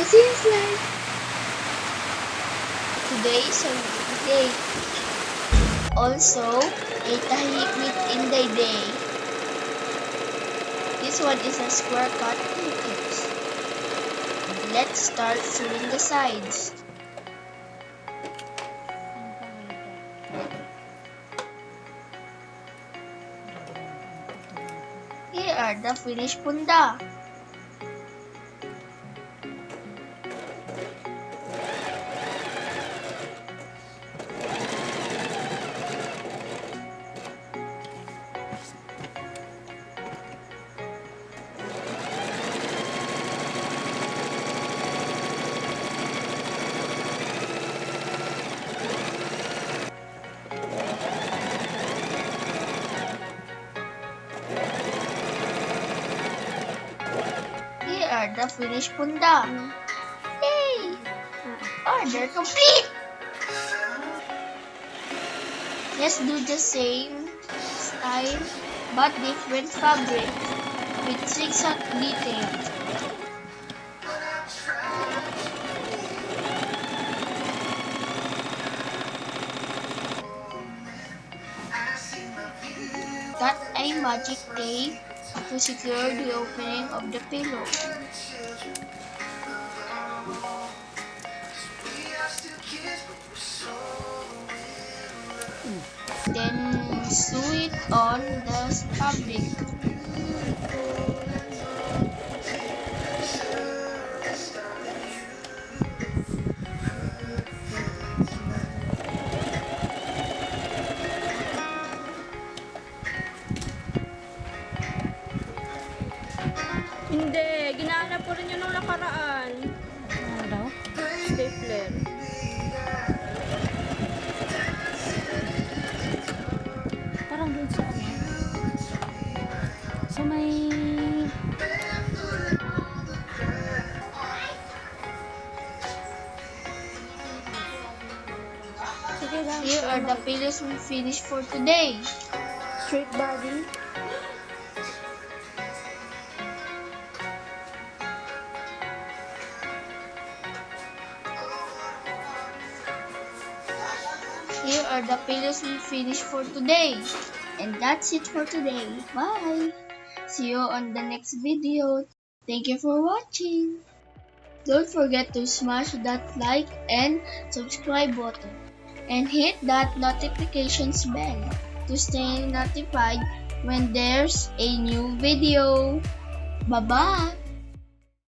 Cozien's life. Today is a good day. Also, a tahimik Inday day. This one is a square cut pillowcase. Let's start sewing the sides. Here are the finished Punda. Here are the finished Punda. Yay! Order complete! Let's do the same style but different fabric with zigzag details. Cut a magic tape to secure the opening of the pillow. Then sew it on the fabric. Hindi, ginahanap ko rin yun nung nakaraan. Ano daw? Stapler. Parang doon sa ano? Sa may... Sige lang. Here are the pillows we finished for today. Straight body. Here are the pillows we finished for today. And that's it for today. Bye! See you on the next video. Thank you for watching. Don't forget to smash that like and subscribe button. And hit that notifications bell to stay notified when there's a new video. Bye-bye!